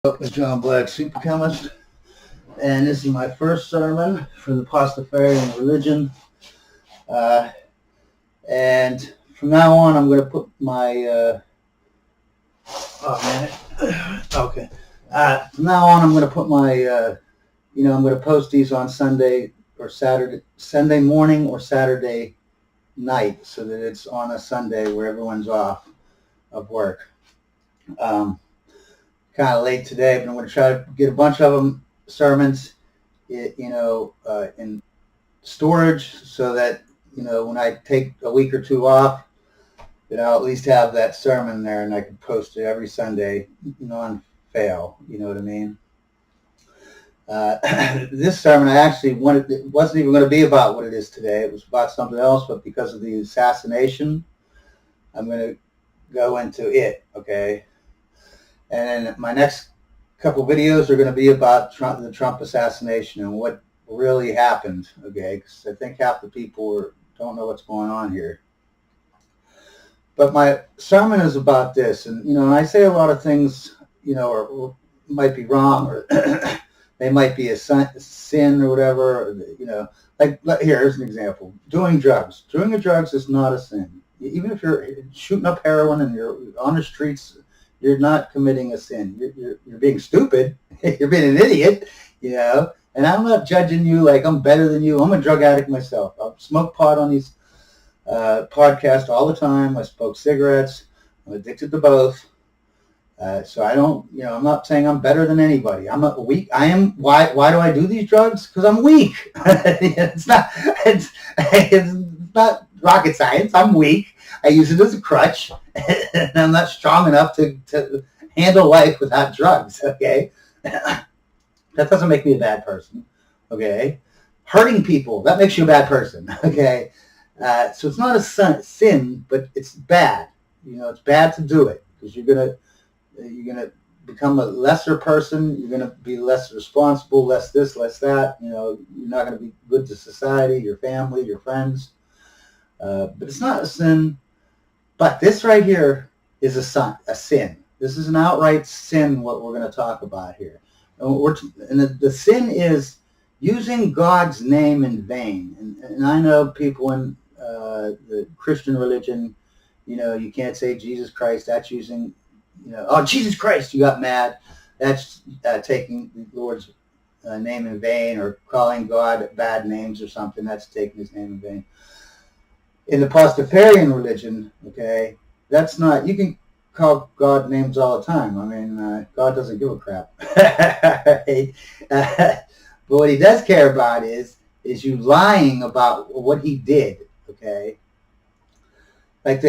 With John Black, Super Chemist, and this is my first sermon for the Pastafarian religion. And from now on, I'm going to put my from now on, I'm going to put my I'm going to post these on Sunday or Sunday morning or Saturday night, so that it's on a Sunday where everyone's off of work. Kind of late today, but I'm going to try to get a bunch of them sermons, in storage, so that when I take a week or two off, that I'll at least have that sermon there, and I can post it every Sunday, non-fail. You know what I mean? This sermon, it wasn't even going to be about what it is today. It was about something else, but because of the assassination, I'm going to go into it. Okay. And then my next couple videos are going to be about the Trump assassination and what really happened, okay? Because I think half the people don't know what's going on here. But my sermon is about this, and I say a lot of things, or might be wrong, or they might be a sin or whatever. Here's an example: doing drugs. Doing drugs is not a sin. Even if you're shooting up heroin and you're on the streets, you're not committing a sin. You're being stupid. You're being an idiot, And I'm not judging you like I'm better than you. I'm a drug addict myself. I smoke pot on these podcasts all the time. I smoke cigarettes. I'm addicted to both. So I don't, I'm not saying I'm better than anybody. I'm weak. I am. Why do I do these drugs? Because I'm weak. It's not rocket science. I'm weak. I use it as a crutch, and I'm not strong enough to handle life without drugs, okay? That doesn't make me a bad person, okay? Hurting people, that makes you a bad person, okay? So it's not a sin, but it's bad. It's bad to do it, because you're gonna become a lesser person. You're gonna be less responsible, less this, less that. You're not gonna be good to society, your family, your friends. But it's not a sin. But this right here is a sin. This is an outright sin, what we're going to talk about here. And the sin is using God's name in vain. And I know people in the Christian religion, you can't say Jesus Christ. That's using, Jesus Christ, you got mad. That's taking the Lord's name in vain, or calling God bad names or something. That's taking his name in vain. In the Pastafarian religion, okay, that's not, you can call God names all the time. I mean, God doesn't give a crap. But what he does care about is you lying about what he did, okay? Like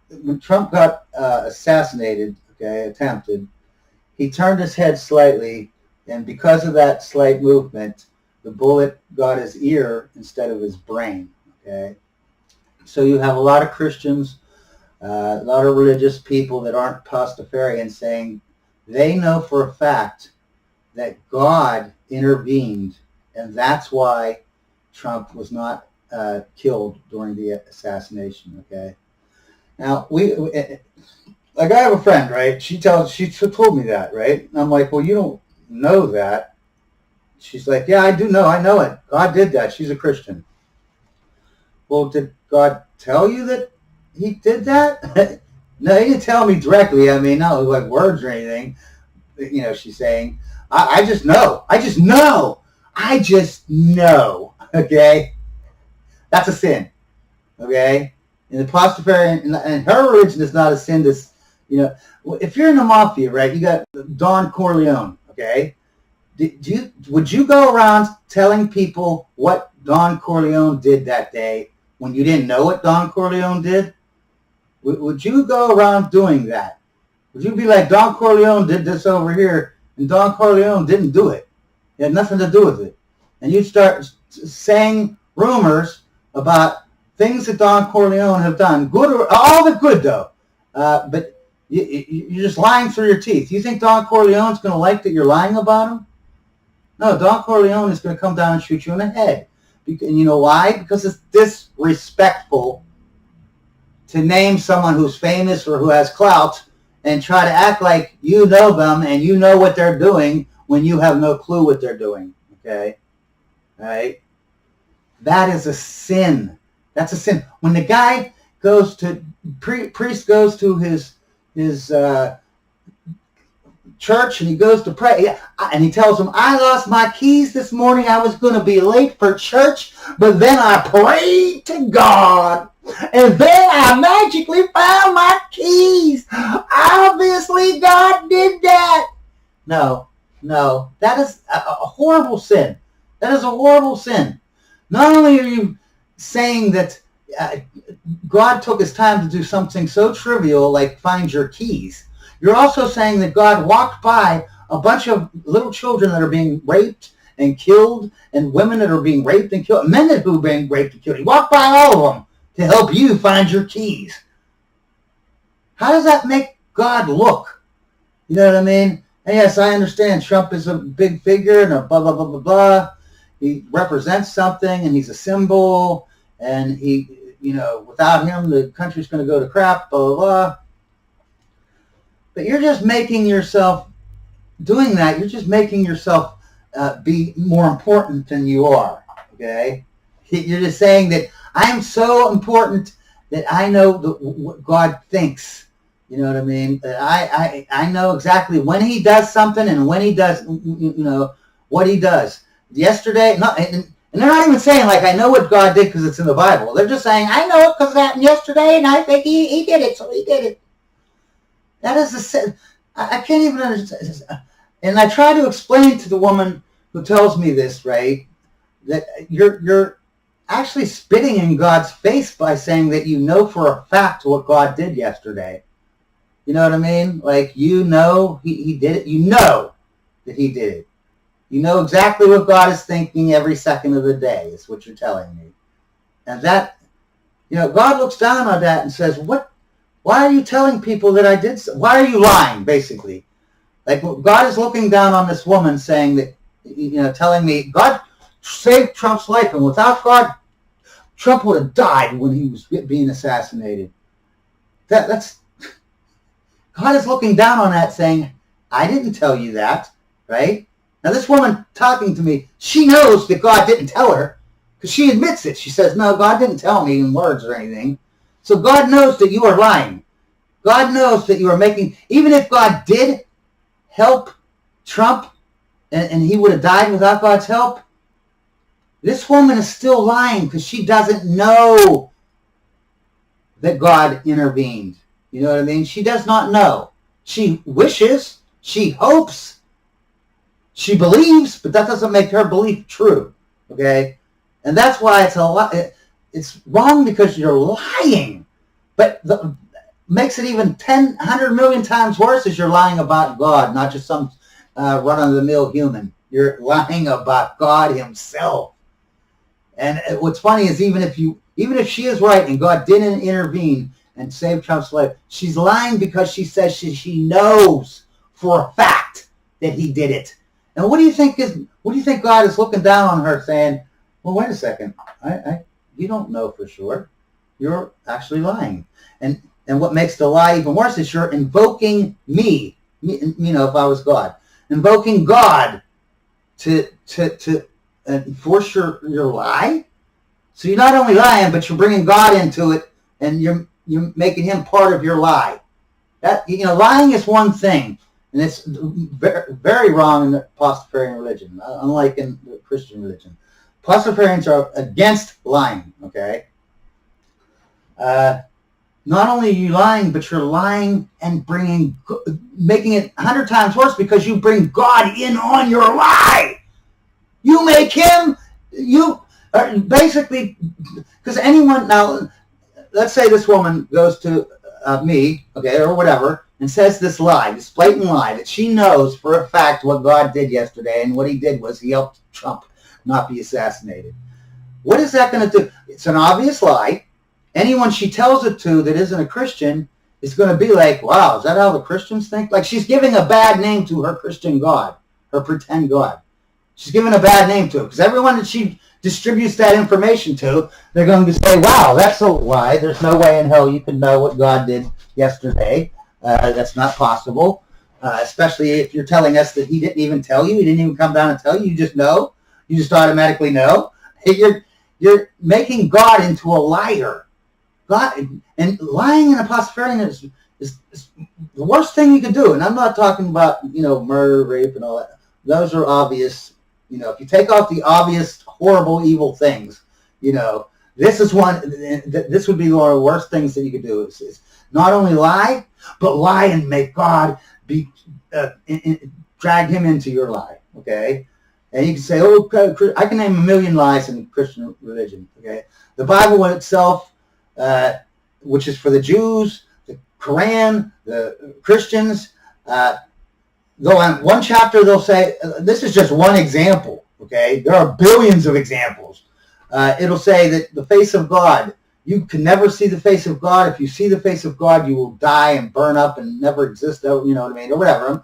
when Trump got assassinated, okay, attempted, he turned his head slightly, and because of that slight movement, the bullet got his ear instead of his brain, okay? So you have a lot of Christians, a lot of religious people that aren't Pastafarian saying they know for a fact that God intervened, and that's why Trump was not killed during the assassination, okay? Now, I have a friend, right? She told me that, right? And I'm like, well, you don't know that. She's like, yeah, I do know. I know it. God did that. She's a Christian. Well, did God tell you that he did that? No, he didn't tell me directly. I mean, not like words or anything. She's saying, I just know. I just know. I just know. Okay? That's a sin. Okay? In the Pastafarian, and her religion is not a sin. If you're in the mafia, right, you got Don Corleone, okay? Would you go around telling people what Don Corleone did that day when you didn't know what Don Corleone did? Would you go around doing that? Would you be like, Don Corleone did this over here, and Don Corleone didn't do it? It had nothing to do with it. And you'd start saying rumors about things that Don Corleone have done, good or all the good though. But you're just lying through your teeth. You think Don Corleone's going to like that you're lying about him? No, Don Corleone is going to come down and shoot you in the head. And you know why? Because it's disrespectful to name someone who's famous or who has clout and try to act like you know them and you know what they're doing when you have no clue what they're doing. Okay? All right? That is a sin. That's a sin. When the guy goes to, priest goes to his church and he goes to pray and he tells him, I lost my keys this morning. I was going to be late for church, but then I prayed to God and then I magically found my keys. Obviously God did that. No, that is a horrible sin. That is a horrible sin. Not only are you saying that God took his time to do something so trivial like find your keys, you're also saying that God walked by a bunch of little children that are being raped and killed, and women that are being raped and killed, men that are being raped and killed. He walked by all of them to help you find your keys. How does that make God look? You know what I mean? And yes, I understand Trump is a big figure and a blah, blah, blah, blah, blah. He represents something and he's a symbol, and he, without him, the country's going to go to crap, blah, blah, blah. But you're just making yourself, doing that, you're just making yourself be more important than you are, okay? You're just saying that I'm so important that I know what God thinks. You know what I mean? That I know exactly when he does something and when he does, what he does. Yesterday, and they're not even saying like I know what God did because it's in the Bible. They're just saying I know it because it happened yesterday and I think he did it, so he did it. That is a sin. I can't even understand. And I try to explain to the woman who tells me this, right, that you're actually spitting in God's face by saying that you know for a fact what God did yesterday. You know what I mean? Like, he did it. You know that he did it. You know exactly what God is thinking every second of the day is what you're telling me. And that, God looks down on that and says, what? Why are you telling people that I did so? Why are you lying, basically? Like, God is looking down on this woman saying that, telling me, God saved Trump's life, and without God, Trump would have died when he was being assassinated. That's God is looking down on that saying, I didn't tell you that, right? Now, this woman talking to me, she knows that God didn't tell her because she admits it. She says, no, God didn't tell me in words or anything. So God knows that you are lying. God knows that you are making, even if God did help Trump and he would have died without God's help, this woman is still lying because she doesn't know that God intervened. You know what I mean? She does not know. She wishes, she hopes, she believes, but that doesn't make her belief true. Okay? And that's why it's a lot. It's wrong because you're lying. But makes it even 10, 100 million times worse is you're lying about God, not just some run-of-the-mill human. You're lying about God himself. And what's funny is even if she is right and God didn't intervene and save Trump's life, she's lying because she says she knows for a fact that he did it. And what do you think God is looking down on her saying, well, wait a second, you don't know for sure. You're actually lying. And what makes the lie even worse is you're invoking me, if I was God, invoking God to enforce your lie. So you're not only lying, but you're bringing God into it, and you're making him part of your lie. That lying is one thing, and it's very, very wrong in the Pastafarian religion, unlike in the Christian religion. Pastafarians are against lying. Okay. Not only are you lying, but you're lying and making it 100 times worse because you bring God in on your lie. You make him, basically, because anyone, now, let's say this woman goes to me, okay, or whatever, and says this lie, this blatant lie, that she knows for a fact what God did yesterday, and what he did was he helped Trump not be assassinated. What is that going to do? It's an obvious lie. Anyone she tells it to that isn't a Christian is going to be like, wow, is that how the Christians think? Like, she's giving a bad name to her Christian God, her pretend God. She's giving a bad name to it because everyone that she distributes that information to, they're going to say, wow, that's a lie. There's no way in hell you can know what God did yesterday. That's not possible, especially if you're telling us that he didn't even tell you. He didn't even come down and tell you. You just know. You just automatically know. You're making God into a liar. God, and lying in a Pastafarian is the worst thing you can do. And I'm not talking about, murder, rape, and all that. Those are obvious. If you take off the obvious, horrible, evil things, this is one. This would be one of the worst things that you could do. Is not only lie, but lie and make God be drag him into your lie. Okay, and you can say, "Oh, I can name a million lies in Christian religion." Okay, the Bible itself, which is for the Jews, the Quran, the Christians. Though on one chapter they'll say, this is just one example. Okay, there are billions of examples. It'll say that the face of God, you can never see the face of God. If you see the face of God, you will die and burn up and never exist. You know what I mean, or whatever.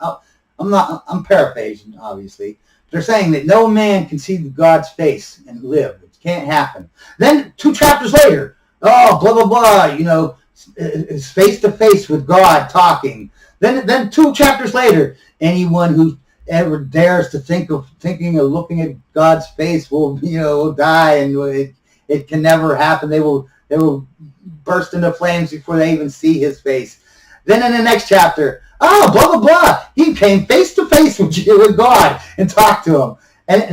I'm paraphrasing, obviously. They're saying that no man can see God's face and live. It can't happen. Then 2 chapters later, blah blah blah. It's face to face with God talking. Then 2 chapters later, anyone who ever dares to thinking of looking at God's face will die, and it can never happen. They will burst into flames before they even see his face. Then in the next chapter, blah blah blah, he came face to face with God and talked to him. And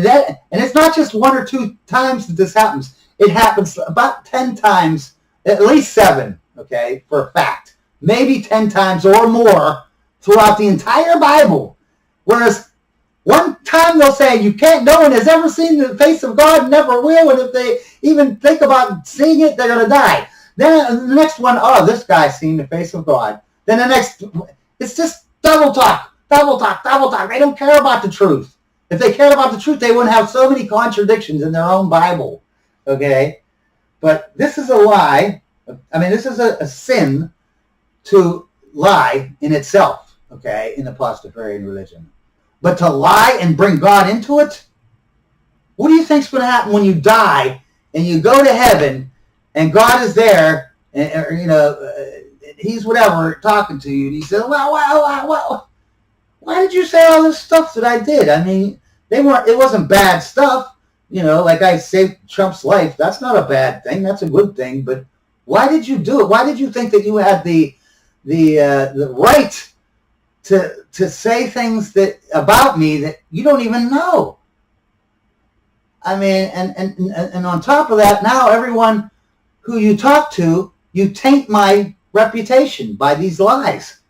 it's not just 1 or 2 times that this happens. It happens about 10 times, at least 7. Okay, for a fact, maybe 10 times or more throughout the entire Bible. Whereas one time they'll say no one has ever seen the face of God, never will, and if they even think about seeing it, they're going to die. Then the next one, this guy's seen the face of God. Then the next, it's just double talk. They don't care about the truth. If they cared about the truth, they wouldn't have so many contradictions in their own Bible. Okay? But this is a lie. This is a sin to lie in itself, okay, in the Pastafarian religion. But to lie and bring God into it, what do you think's going to happen when you die and you go to heaven and God is there, and he's whatever talking to you, and he says, "Well, why did you say all this stuff that I did? It wasn't bad stuff, like I saved Trump's life. That's not a bad thing. That's a good thing, but why did you do it? Why did you think that you had the right to say things about me that you don't even know?" And on top of that, now everyone who you talk to, you taint my reputation by these lies.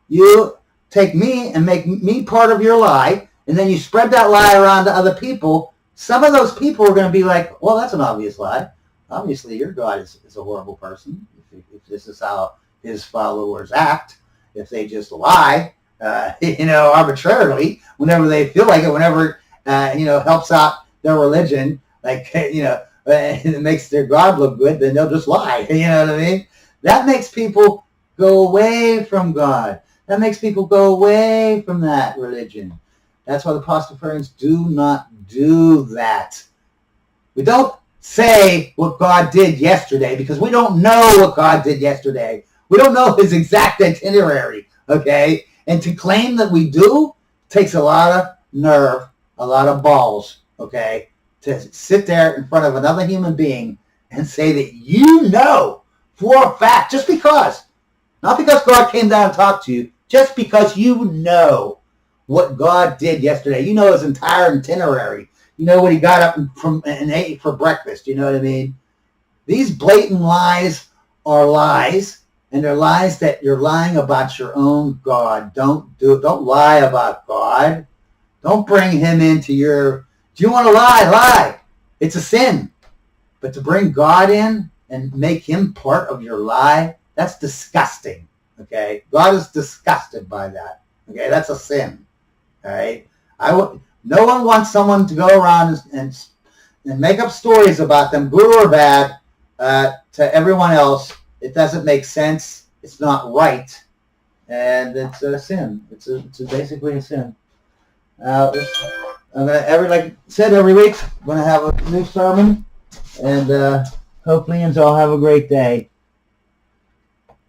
You take me and make me part of your lie, and then you spread that lie around to other people. Some of those people are going to be like, "Well, that's an obvious lie. Obviously, your God is a horrible person. If this is how his followers act, if they just lie, arbitrarily, whenever they feel like it, whenever helps out their religion, it makes their God look good, then they'll just lie. You know what I mean? That makes people go away from God. That makes people go away from that religion. That's why the Pastafarians do not do that. We don't say what God did yesterday because we don't know what God did yesterday. We don't know his exact itinerary, okay? And to claim that we do takes a lot of nerve, a lot of balls, okay? To sit there in front of another human being and say that you know for a fact, just because, not because God came down and talked to you, just because you know what God did yesterday. You know his entire itinerary. You know what he got up and ate for breakfast. You know what I mean? These blatant lies are lies, and they're lies that you're lying about your own God. Don't lie about God. Don't bring him into your... If you want to lie, lie. It's a sin. But to bring God in and make him part of your lie, that's disgusting. Okay? God is disgusted by that. Okay? That's a sin. All right? No one wants someone to go around and make up stories about them, good or bad, to everyone else. It doesn't make sense. It's not right. And it's a sin. It's basically a sin. I'm gonna like I said, every week I'm gonna have a new sermon, and hopefully, and so I'll have a great day.